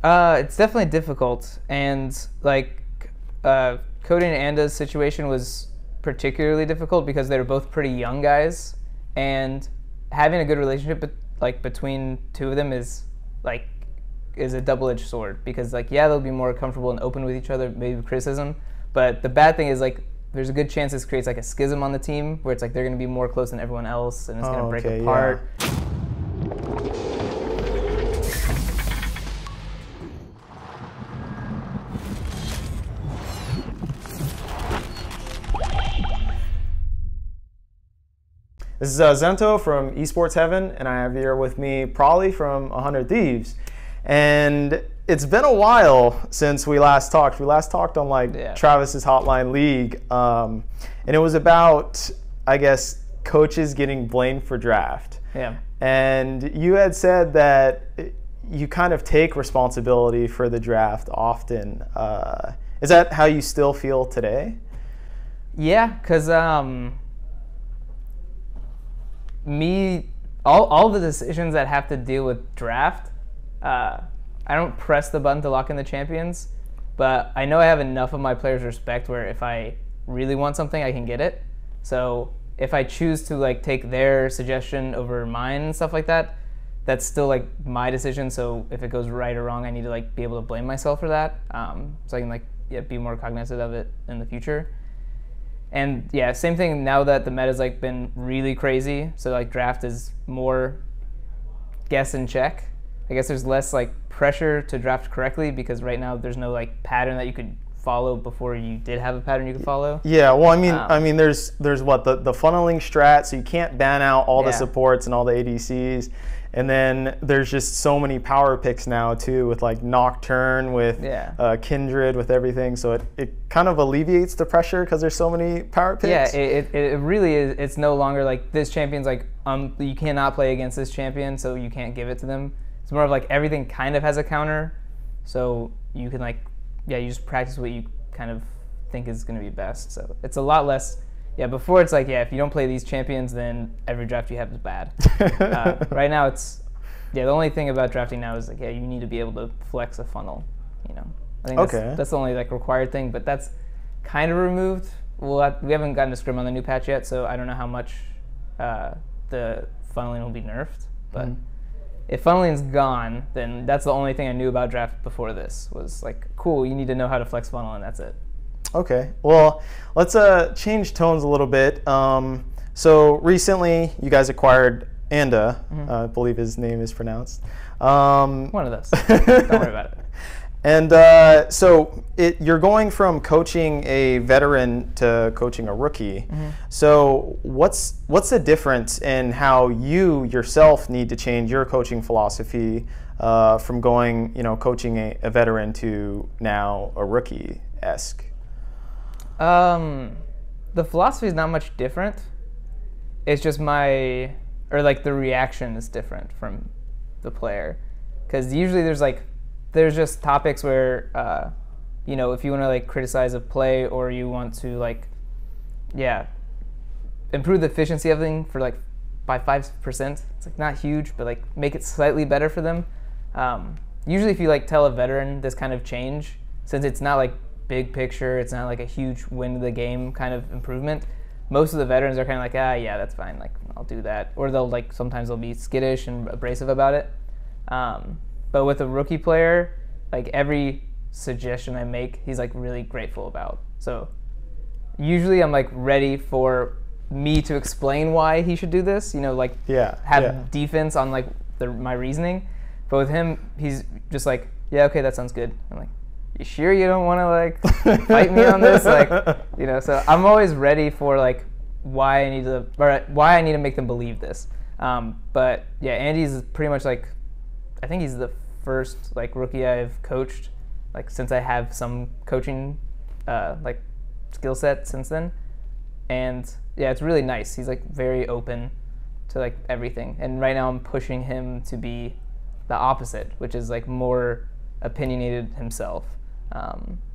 It's definitely difficult, and like Cody and Anda's situation was particularly difficult because they were both pretty young guys, and having a good relationship like between two of them is a double-edged sword, because like, yeah, they'll be more comfortable and open with each other, maybe with criticism, but the bad thing is like there's a good chance this creates like a schism on the team where it's like they're going to be more close than everyone else and it's going to break apart. Yeah. This is Zento from Esports Heaven, and I have here with me Pr0lly from 100 Thieves. And it's been a while since we last talked. We last talked on Travis's Hotline League, and it was about, I guess, coaches getting blamed for draft. Yeah. And you had said that you kind of take responsibility for the draft often. Is that how you still feel today? Yeah, because all the decisions that have to deal with draft, I don't press the button to lock in the champions, but I know I have enough of my players' respect where if I really want something, I can get it. So if I choose to like take their suggestion over mine and stuff like that, that's still like my decision. So if it goes right or wrong, I need to like be able to blame myself for that, so I can be more cognizant of it in the future. And yeah, same thing now that the meta's like been really crazy. So like draft is more guess and check. I guess there's less like pressure to draft correctly because right now there's no like pattern that you could follow before you did have a pattern you could follow. Yeah, well, I mean, there's what the funneling strat, so you can't ban out all the supports and all the ADCs. And then there's just so many power picks now too, with like Nocturne, with Kindred, with everything. So it kind of alleviates the pressure because there's so many power picks. Yeah, it really is. It's no longer like this champion's like you cannot play against this champion, so you can't give it to them. It's more of like everything kind of has a counter, so you can like you just practice what you kind of think is going to be best. So it's a lot less. Yeah, before it's like, if you don't play these champions, then every draft you have is bad. Right now it's, the only thing about drafting now is like, you need to be able to flex a funnel, I think that's the only like required thing, but that's kind of removed. Well, we haven't gotten to scrim on the new patch yet, so I don't know how much the funneling will be nerfed, but if funneling's gone, then that's the only thing I knew about draft before this, was like, cool, you need to know how to flex funnel, and that's it. Okay, well, let's change tones a little bit. So recently, you guys acquired Anda, I believe his name is pronounced. One of those. Don't worry about it. And so you're going from coaching a veteran to coaching a rookie. So what's the difference in how you yourself need to change your coaching philosophy from going, coaching a veteran to now a rookie-esque? The philosophy is not much different. It's just the reaction is different from the player. Because usually there's just topics where, if you want to like criticize a play or you want to improve the efficiency of thing for like by 5%. It's like not huge, but like make it slightly better for them. Usually if you like tell a veteran this kind of change, since it's not like big picture, it's not like a huge win of the game kind of improvement, most of the veterans are kind of like, yeah, that's fine, like I'll do that. Or sometimes they'll be skittish and abrasive about it. But with a rookie player, like every suggestion I make, he's like really grateful about. So usually I'm like ready for me to explain why he should do this, have defense on like my reasoning. But with him, he's just like, yeah, okay, that sounds good. I'm like, you sure you don't want to like fight me on this? So I'm always ready for like why I need to make them believe this. But yeah, Andy's pretty much like, I think he's the first like rookie I've coached, like since I have some coaching like skill set since then. And yeah, it's really nice. He's like very open to like everything. And right now I'm pushing him to be the opposite, which is like more opinionated himself.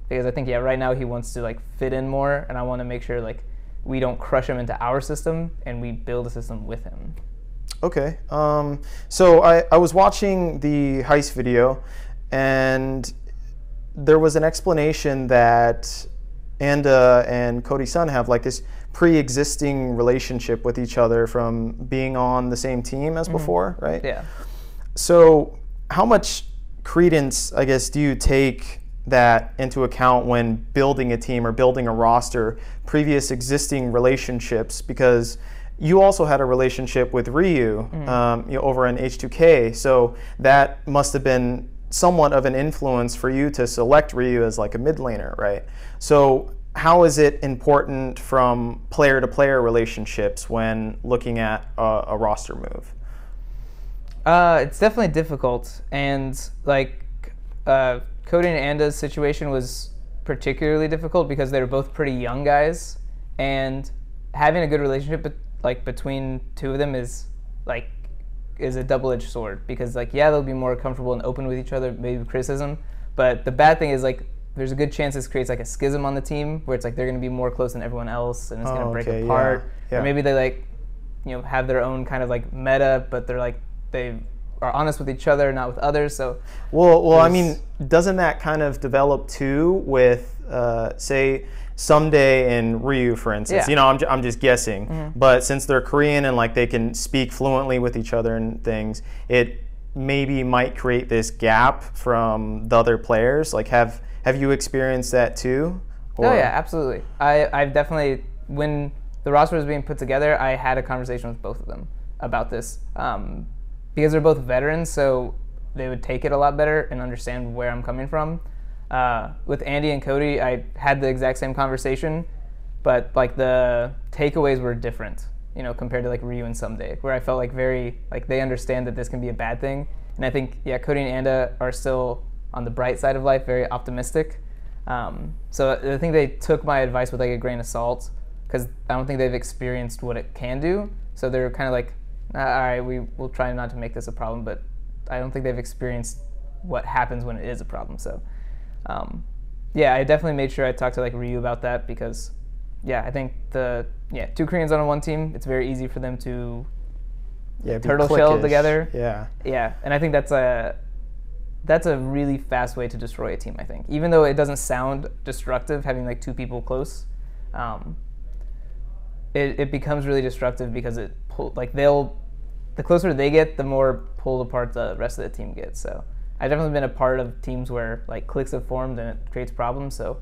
Because I think right now he wants to like fit in more, and I want to make sure like we don't crush him into our system and we build a system with him. Okay, so I was watching the heist video, and there was an explanation that Anda and Cody's son have like this pre-existing relationship with each other from being on the same team as before, right? Yeah. So how much credence, I guess, do you take that into account when building a team or building a roster, previous existing relationships? Because you also had a relationship with Ryu over in H2K, so that must have been somewhat of an influence for you to select Ryu as like a mid laner, right? So how is it important from player to player relationships when looking at a roster move? It's definitely difficult, and like Cody and Anda's situation was particularly difficult because they were both pretty young guys, and having a good relationship between two of them is a double-edged sword, because like, yeah, they'll be more comfortable and open with each other, maybe with criticism, but the bad thing is like there's a good chance this creates like a schism on the team where it's like they're going to be more close than everyone else, and it's going to break apart. Yeah. Or maybe they have their own kind of like meta, but they are honest with each other, not with others. So well, I mean, doesn't that kind of develop too with say Someday and Ryu, for instance? Yeah. I'm just guessing, but since they're Korean and like they can speak fluently with each other and things, it maybe might create this gap from the other players. Like, have you experienced that too? Or? Oh yeah, absolutely. I've definitely, when the roster was being put together, I had a conversation with both of them about this, because they're both veterans, so they would take it a lot better and understand where I'm coming from. With Andy and Cody, I had the exact same conversation, but like the takeaways were different, compared to like Ryu and Someday, where I felt like they understand that this can be a bad thing. And I think, yeah, Cody and Anda are still on the bright side of life, very optimistic. So I think they took my advice with like a grain of salt, because I don't think they've experienced what it can do. So they're kind of like, all right, we'll try not to make this a problem, but I don't think they've experienced what happens when it is a problem. So yeah, I definitely made sure I talked to like Ryu about that, because yeah, I think two Koreans on one team, it's very easy for them to turtle shell together. Yeah, and I think that's a really fast way to destroy a team, I think. Even though it doesn't sound destructive, having like two people close, it becomes really destructive, because the closer they get, the more pulled apart the rest of the team gets. So I've definitely been a part of teams where like cliques have formed and it creates problems. So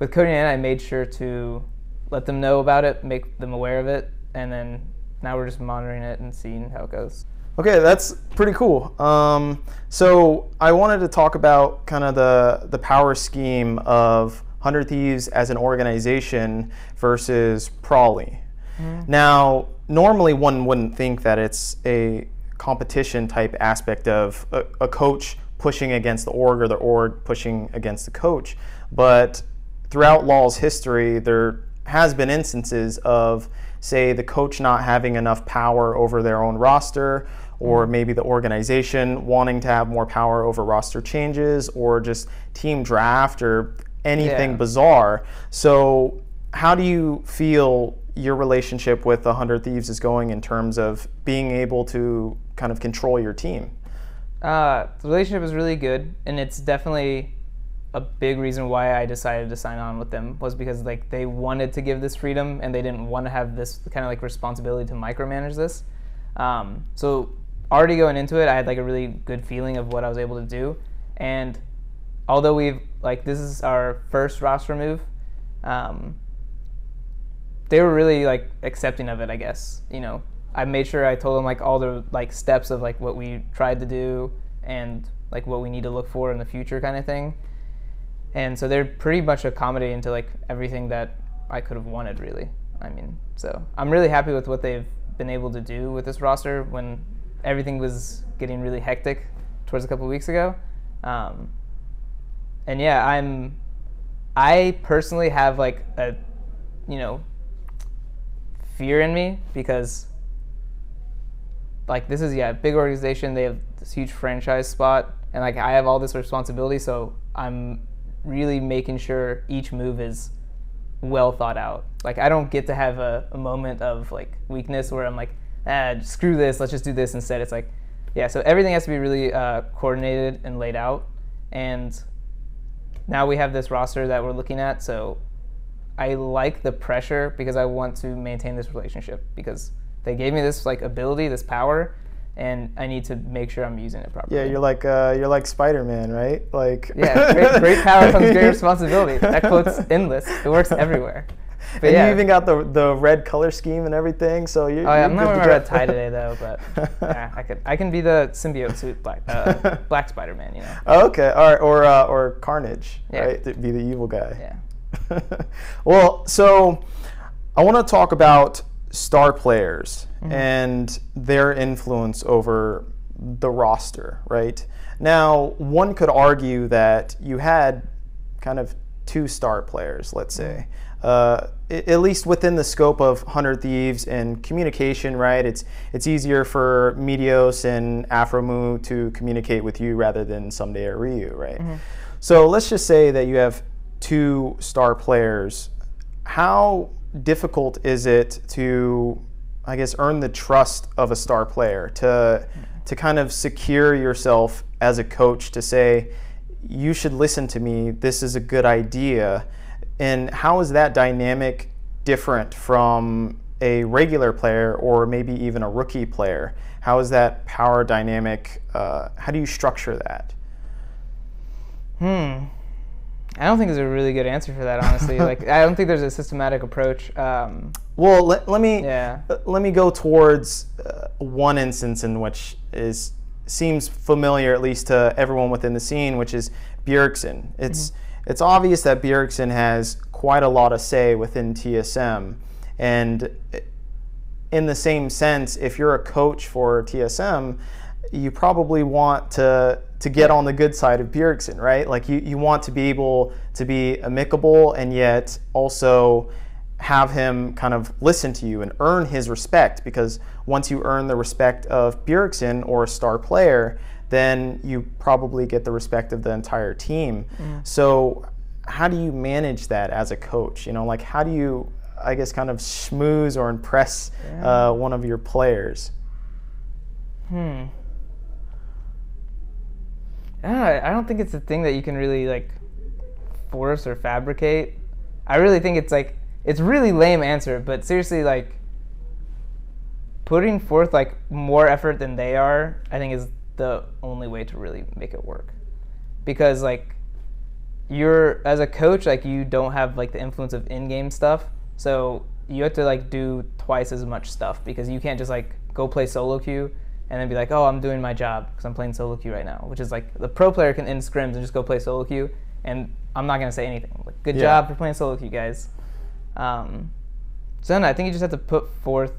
with Cody and Andy, I made sure to let them know about it, make them aware of it, and then now we're just monitoring it and seeing how it goes. Okay, that's pretty cool. So I wanted to talk about kind of the power scheme of 100 Thieves as an organization versus Pr0lly. Now, normally one wouldn't think that it's a competition type aspect of a coach pushing against the org or the org pushing against the coach, but throughout LoL's history, there has been instances of, say, the coach not having enough power over their own roster, or maybe the organization wanting to have more power over roster changes, or just team draft, or anything bizarre. So how do you feel your relationship with the 100 Thieves is going in terms of being able to kind of control your team? The relationship is really good, and it's definitely a big reason why I decided to sign on with them, was because like they wanted to give this freedom, and they didn't want to have this kind of like responsibility to micromanage this. So already going into it, I had like a really good feeling of what I was able to do. And although this is our first roster move, they were really like accepting of it, I guess. I made sure I told them like all the like steps of like what we tried to do and like what we need to look for in the future, kind of thing. And so they're pretty much accommodating to like everything that I could have wanted, really. So I'm really happy with what they've been able to do with this roster when everything was getting really hectic towards a couple of weeks ago. And yeah, I personally have like a, fear in me, because like this is a big organization. They have this huge franchise spot, and like I have all this responsibility, so I'm really making sure each move is well thought out. Like I don't get to have a moment of like weakness where I'm like, screw this, let's just do this instead. It's like, so everything has to be really coordinated and laid out. and now we have this roster that we're looking at. So I like the pressure because I want to maintain this relationship because they gave me this like ability, this power, and I need to make sure I'm using it properly. Yeah, you're like Spider-Man, right? Like yeah, great power comes great responsibility. That quote's endless. It works everywhere. But and yeah. you even got the red color scheme and everything, so you're. Oh yeah, you're I'm not good wearing to my go. red tie today though, but yeah, I can be the symbiote suit black Spider-Man, you know. Oh, okay, all right, or Carnage, Yeah. right? To be the evil guy. Yeah. Well, so I want to talk about star players and their influence over the roster, right? Now, one could argue that you had kind of 2 star players, let's say, at least within the scope of 100 Thieves and communication, right? It's easier for Meteos and Afromu to communicate with you rather than Someday or Ryu, right? So let's just say that you have 2 star players. How difficult is it to, I guess, earn the trust of a star player, to kind of secure yourself as a coach to say, you should listen to me, this is a good idea? And how is that dynamic different from a regular player or maybe even a rookie player? How is that power dynamic, how do you structure that? I don't think there's a really good answer for that, honestly. Like, I don't think there's a systematic approach. Well, let me go towards one instance in which seems familiar, at least to everyone within the scene, which is Bjergsen. It's obvious that Bjergsen has quite a lot of say within TSM, and in the same sense, if you're a coach for TSM, you probably want to get on the good side of Bjergsen, right? Like you want to be able to be amicable and yet also have him kind of listen to you and earn his respect, because once you earn the respect of Bjergsen or a star player, then you probably get the respect of the entire team. So how do you manage that as a coach? You know, like how do you, I guess, kind of schmooze or impress one of your players? I don't think it's a thing that you can really like force or fabricate. I really think it's really lame answer, but seriously, like putting forth like more effort than they are, I think is the only way to really make it work. Because like you're, as a coach, like you don't have like the influence of in-game stuff, so you have to like do twice as much stuff, because you can't just like go play solo queue and then be like, oh, I'm doing my job because I'm playing solo queue right now, which is like the pro player can end scrims and just go play solo queue, and I'm not gonna say anything. Like, good job for playing solo queue, guys. So then I think you just have to put forth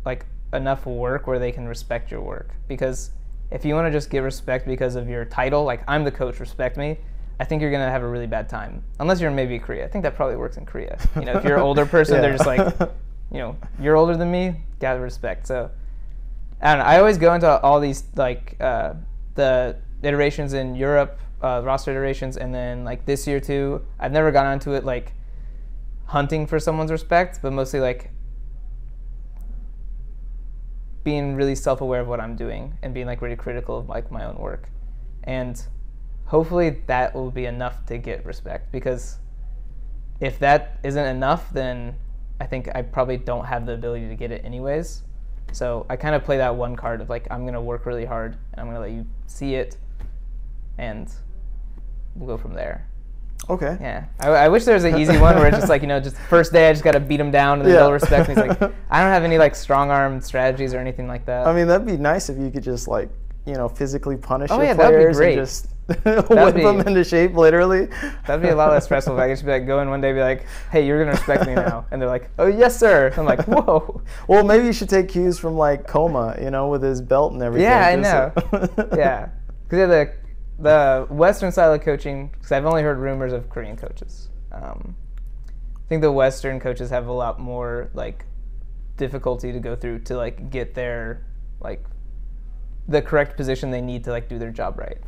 like enough work where they can respect your work, because if you want to just get respect because of your title, like I'm the coach, respect me, I think you're gonna have a really bad time. Unless you're maybe Korea. I think that probably works in Korea. You know, if you're an older person, they're just like, you know, you're older than me, gotta respect. So I don't know. I always go into all these like the iterations in Europe, roster iterations, and then like this year too. I've never gone onto it like hunting for someone's respect, but mostly like being really self-aware of what I'm doing and being like really critical of like my own work. And hopefully that will be enough to get respect, because if that isn't enough, then I think I probably don't have the ability to get it anyways. So I kind of play that one card of like, I'm going to work really hard and I'm going to let you see it, and we'll go from there. Okay. Yeah. I wish there was an easy one where it's just like, you know, just first day I just got to beat him down and then they'll respect me. It's like, I don't have any like strong arm strategies or anything like that. I mean, that'd be nice if you could just like, you know, physically punish your that'd players be great. and just whip them into shape, literally. That'd be a lot less stressful if I could just be like, go in one day and be like, hey, you're going to respect me now. And they're like, oh, yes, sir. I'm like, whoa. Well, maybe you should take cues from like Koma, you know, with his belt and everything. Yeah, I know. Yeah. Because the Western style of coaching, because I've only heard rumors of Korean coaches. I think the Western coaches have a lot more like difficulty to go through to like get their like the correct position they need to like do their job right.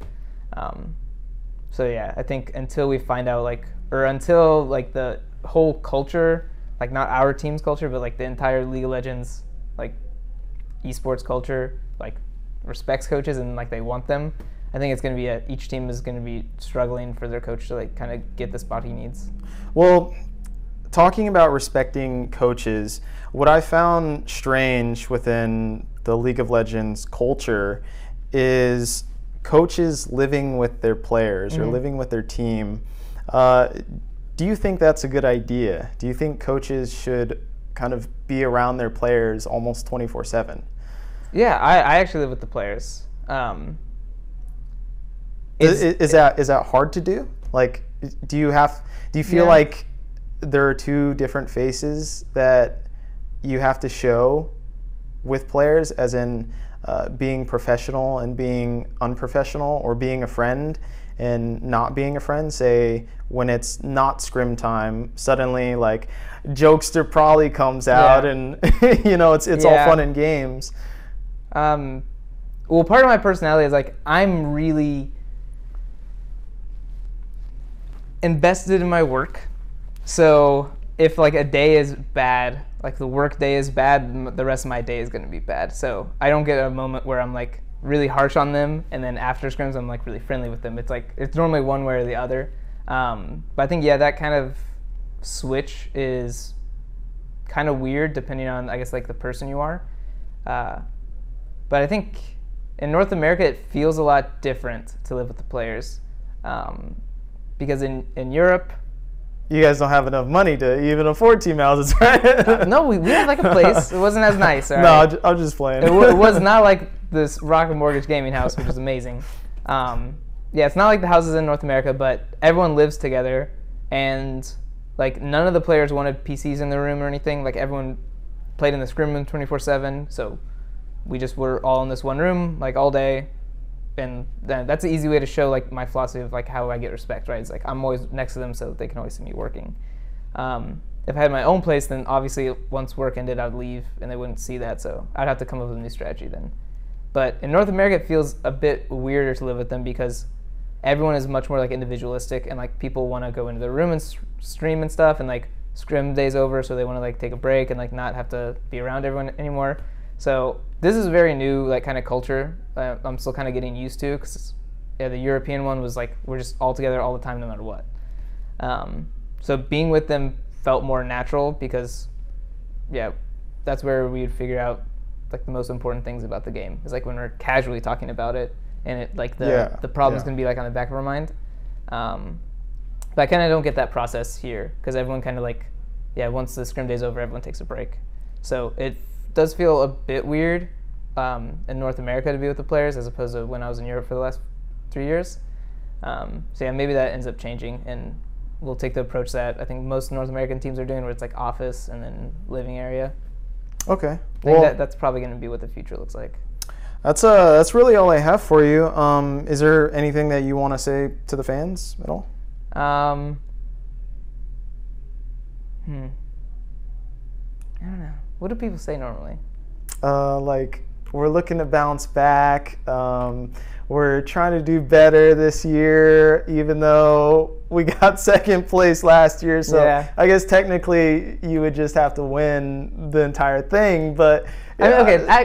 So yeah, I think until we find out like, or until like the whole culture, like not our team's culture, but like the entire League of Legends like esports culture like respects coaches and like they want them, I think it's going to be each team is going to be struggling for their coach to like kind of get the spot he needs. Well, talking about respecting coaches, what I found strange within the League of Legends culture is coaches living with their players or living with their team. Do you think that's a good idea? Do you think coaches should kind of be around their players almost 24/7? Yeah, I actually live with the players. Is that hard to do? Like, do you feel like there are two different faces that you have to show with players, as in being professional and being unprofessional, or being a friend and not being a friend? Say when it's not scrim time, suddenly like jokester Pr0lly comes out and it's all fun and games. Well, part of my personality is like I'm really invested in my work. So if like a day is bad, like the work day is bad, the rest of my day is going to be bad. So I don't get a moment where I'm like really harsh on them, and then after scrims I'm like really friendly with them. It's normally one way or the other. But I think that kind of switch is kind of weird depending on, I guess, like the person you are. But I think in North America it feels a lot different to live with the players, because in Europe, you guys don't have enough money to even afford team houses, right? No, we had like a place. It wasn't as nice. Right? No, I'm just playing. It was not like this Rocket Mortgage gaming house, which is amazing. It's not like the houses in North America, but everyone lives together, and like none of the players wanted PCs in their room or anything. Like everyone played in the scrim room 24/7, so we just were all in this one room like all day. And that's an easy way to show like my philosophy of like how I get respect, right? It's like I'm always next to them so that they can always see me working. If I had my own place, then obviously once work ended, I'd leave and they wouldn't see that, so I'd have to come up with a new strategy then. But in North America, it feels a bit weirder to live with them because everyone is much more like individualistic, and like people want to go into their room and stream and stuff, and like scrim day's over, so they want to like take a break and like not have to be around everyone anymore. So this is very new, like kind of culture. I'm still kind of getting used to, because the European one was like we're just all together all the time, no matter what. So being with them felt more natural because, that's where we'd figure out like the most important things about the game. It's like when we're casually talking about it, and it like the problem's gonna be like on the back of our mind. But I kind of don't get that process here because everyone kind of like, once the scrim day's over, everyone takes a break. So it does feel a bit weird in North America to be with the players as opposed to when I was in Europe for the last 3 years. Maybe that ends up changing, and we'll take the approach that I think most North American teams are doing, where it's like office and then living area. Okay. I think that's probably going to be what the future looks like. That's really all I have for you. Is there anything that you want to say to the fans at all? I don't know. What do people say normally? Like, we're looking to bounce back. We're trying to do better this year, even though we got second place last year. So I guess technically you would just have to win the entire thing. But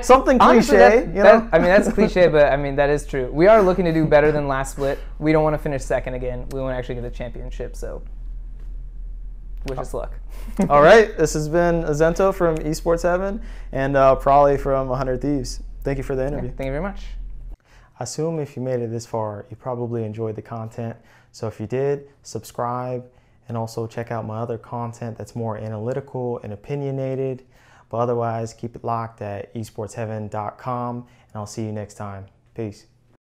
something honestly, cliche, that's cliche, but I mean that is true. We are looking to do better than last split. We don't want to finish second again. We want to actually get the championship. So wish us luck. All right, this has been Azento from Esports Heaven and Pr0lly from 100 Thieves. Thank you for the interview. Thank you very much. I assume if you made it this far, you probably enjoyed the content. So if you did, subscribe, and also check out my other content that's more analytical and opinionated. But otherwise, keep it locked at esportsheaven.com, and I'll see you next time. Peace.